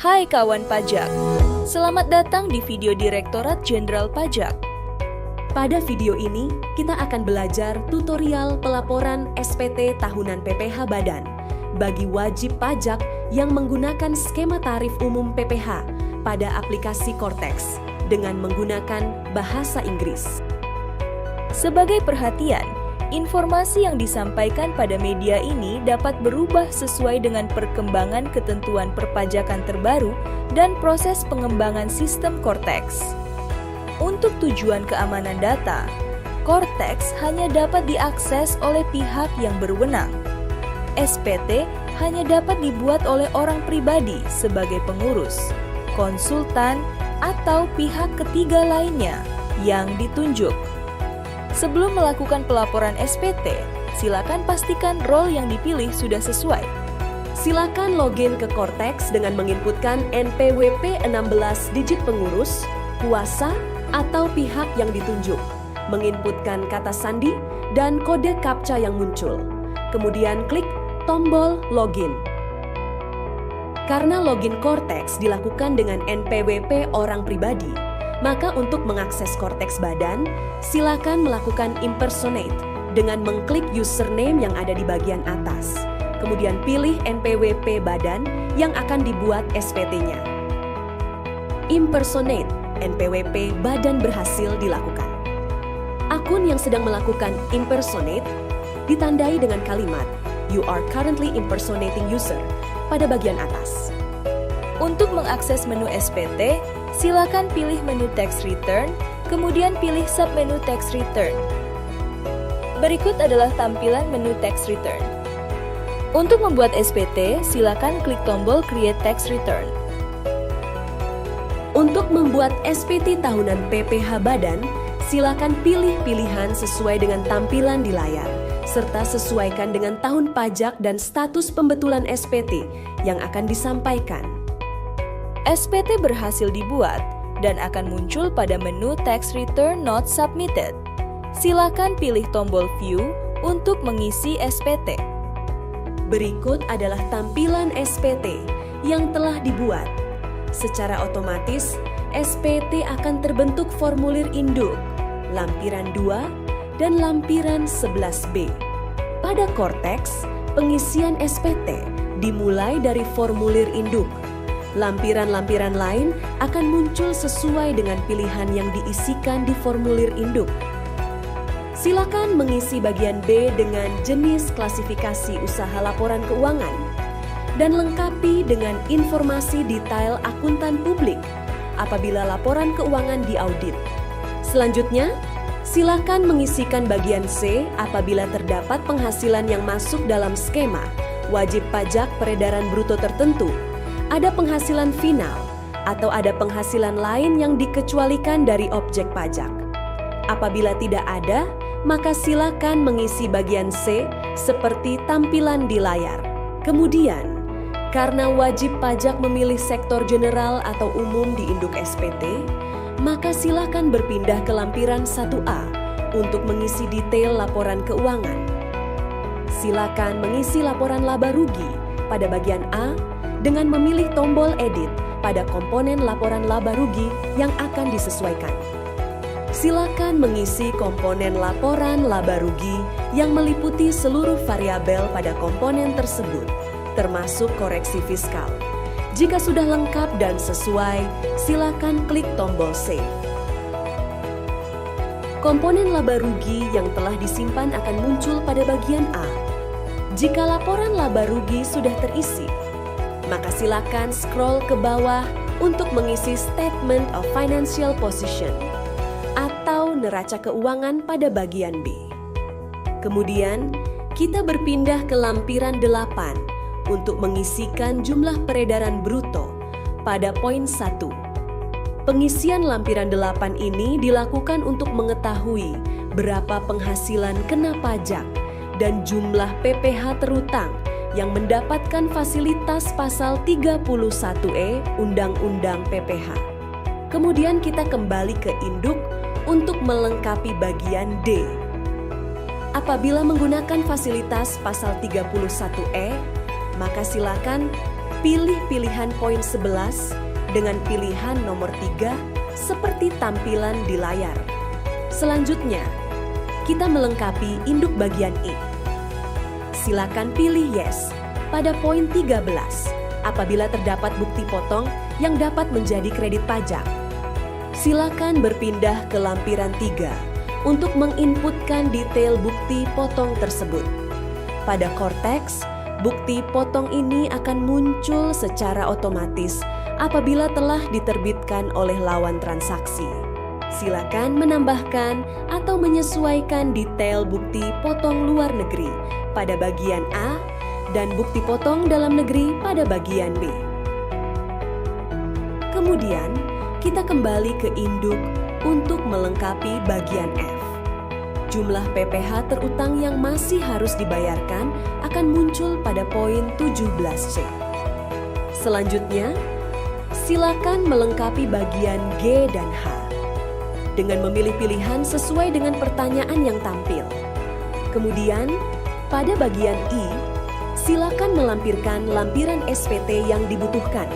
Hai kawan pajak, selamat datang di video Direktorat Jenderal Pajak. Pada video ini, kita akan belajar tutorial pelaporan SPT tahunan PPh Badan bagi wajib pajak yang menggunakan skema tarif umum PPh pada aplikasi Cortex dengan menggunakan bahasa Inggris. Sebagai perhatian, informasi yang disampaikan pada media ini dapat berubah sesuai dengan perkembangan ketentuan perpajakan terbaru dan proses pengembangan sistem Cortex. Untuk tujuan keamanan data, Cortex hanya dapat diakses oleh pihak yang berwenang. SPT hanya dapat dibuat oleh orang pribadi sebagai pengurus, konsultan, atau pihak ketiga lainnya yang ditunjuk. Sebelum melakukan pelaporan SPT, silakan pastikan role yang dipilih sudah sesuai. Silakan login ke Cortex dengan menginputkan NPWP 16 digit pengurus, kuasa, atau pihak yang ditunjuk, menginputkan kata sandi dan kode CAPTCHA yang muncul. Kemudian klik tombol login. Karena login Cortex dilakukan dengan NPWP orang pribadi, maka untuk mengakses Cortex Badan, silakan melakukan impersonate dengan mengklik username yang ada di bagian atas. Kemudian pilih NPWP Badan yang akan dibuat SPT-nya. Impersonate NPWP Badan berhasil dilakukan. Akun yang sedang melakukan impersonate ditandai dengan kalimat "You are currently impersonating user" pada bagian atas. Untuk mengakses menu SPT, silakan pilih menu Tax Return, kemudian pilih submenu Tax Return. Berikut adalah tampilan menu Tax Return. Untuk membuat SPT, silakan klik tombol Create Tax Return. Untuk membuat SPT tahunan PPh Badan, silakan pilih pilihan sesuai dengan tampilan di layar, serta sesuaikan dengan tahun pajak dan status pembetulan SPT yang akan disampaikan. SPT berhasil dibuat dan akan muncul pada menu Tax Return Not Submitted. Silakan pilih tombol View untuk mengisi SPT. Berikut adalah tampilan SPT yang telah dibuat. Secara otomatis, SPT akan terbentuk formulir induk, lampiran 2, dan lampiran 11B. Pada Cortex, pengisian SPT dimulai dari formulir induk. Lampiran-lampiran lain akan muncul sesuai dengan pilihan yang diisikan di formulir induk. Silakan mengisi bagian B dengan jenis klasifikasi usaha laporan keuangan dan lengkapi dengan informasi detail akuntan publik apabila laporan keuangan diaudit. Selanjutnya, silakan mengisikan bagian C apabila terdapat penghasilan yang masuk dalam skema wajib pajak peredaran bruto tertentu, ada penghasilan final, atau ada penghasilan lain yang dikecualikan dari objek pajak. Apabila tidak ada, maka silakan mengisi bagian C seperti tampilan di layar. Kemudian, karena wajib pajak memilih sektor general atau umum di induk SPT, maka silakan berpindah ke lampiran 1A untuk mengisi detail laporan keuangan. Silakan mengisi laporan laba rugi pada bagian A dengan memilih tombol edit pada komponen laporan laba rugi yang akan disesuaikan. Silakan mengisi komponen laporan laba rugi yang meliputi seluruh variabel pada komponen tersebut, termasuk koreksi fiskal. Jika sudah lengkap dan sesuai, silakan klik tombol Save. Komponen laba rugi yang telah disimpan akan muncul pada bagian A. Jika laporan laba rugi sudah terisi, maka silakan scroll ke bawah untuk mengisi Statement of Financial Position atau neraca keuangan pada bagian B. Kemudian, kita berpindah ke lampiran 8 untuk mengisikan jumlah peredaran bruto pada poin 1. Pengisian lampiran 8 ini dilakukan untuk mengetahui berapa penghasilan kena pajak dan jumlah PPh terutang yang mendapatkan fasilitas pasal 31E Undang-Undang PPh. Kemudian kita kembali ke induk untuk melengkapi bagian D. Apabila menggunakan fasilitas pasal 31E, maka silakan pilih pilihan poin 11 dengan pilihan nomor 3 seperti tampilan di layar. Selanjutnya, kita melengkapi induk bagian E. Silakan pilih yes pada poin 13 apabila terdapat bukti potong yang dapat menjadi kredit pajak. Silakan berpindah ke lampiran 3 untuk menginputkan detail bukti potong tersebut. Pada Cortex, bukti potong ini akan muncul secara otomatis apabila telah diterbitkan oleh lawan transaksi. Silakan menambahkan atau menyesuaikan detail bukti potong luar negeri pada bagian A dan bukti potong dalam negeri pada bagian B. Kemudian, kita kembali ke induk untuk melengkapi bagian F. Jumlah PPh terutang yang masih harus dibayarkan akan muncul pada poin 17C. Selanjutnya, silakan melengkapi bagian G dan H dengan memilih pilihan sesuai dengan pertanyaan yang tampil. Kemudian, pada bagian I, silakan melampirkan lampiran SPT yang dibutuhkan.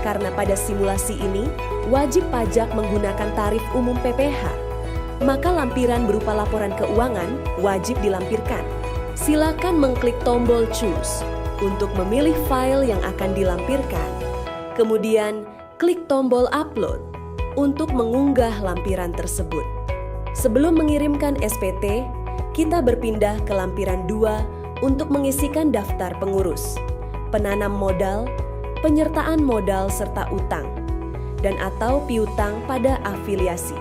Karena pada simulasi ini, wajib pajak menggunakan tarif umum PPh, maka lampiran berupa laporan keuangan wajib dilampirkan. Silakan mengklik tombol Choose untuk memilih file yang akan dilampirkan. Kemudian, klik tombol Upload untuk mengunggah lampiran tersebut. Sebelum mengirimkan SPT, kita berpindah ke lampiran 2 untuk mengisikan daftar pengurus, penanam modal, penyertaan modal serta utang, dan atau piutang pada afiliasi.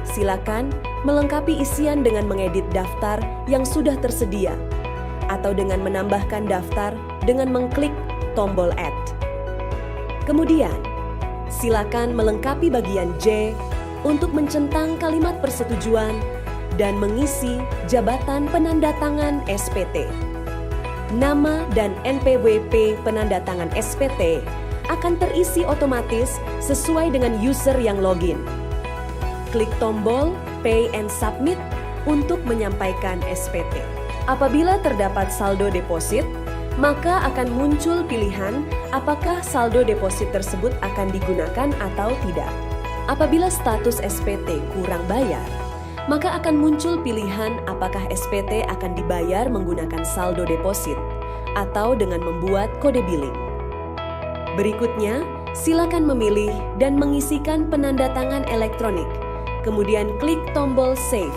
Silakan melengkapi isian dengan mengedit daftar yang sudah tersedia atau dengan menambahkan daftar dengan mengklik tombol Add. Kemudian, silakan melengkapi bagian J untuk mencentang kalimat persetujuan dan mengisi jabatan penandatangan SPT. Nama dan NPWP penandatangan SPT akan terisi otomatis sesuai dengan user yang login. Klik tombol Pay and Submit untuk menyampaikan SPT. Apabila terdapat saldo deposit, maka akan muncul pilihan apakah saldo deposit tersebut akan digunakan atau tidak. Apabila status SPT kurang bayar, maka akan muncul pilihan apakah SPT akan dibayar menggunakan saldo deposit atau dengan membuat kode billing. Berikutnya, silakan memilih dan mengisikan penandatangan elektronik. Kemudian klik tombol Save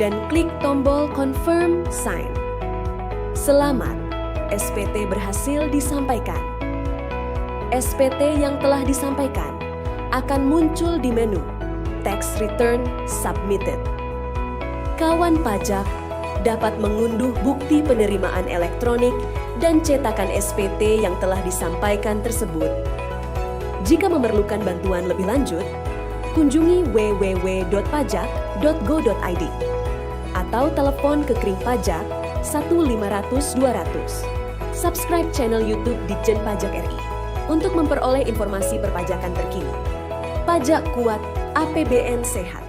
dan klik tombol Confirm Sign. Selamat, SPT berhasil disampaikan. SPT yang telah disampaikan akan muncul di menu Tax Return Submitted. Kawan pajak dapat mengunduh bukti penerimaan elektronik dan cetakan SPT yang telah disampaikan tersebut. Jika memerlukan bantuan lebih lanjut, kunjungi www.pajak.go.id atau telepon ke Kering Pajak 1-500-200. Subscribe channel YouTube Ditjen Pajak RI untuk memperoleh informasi perpajakan terkini. Pajak kuat, APBN sehat.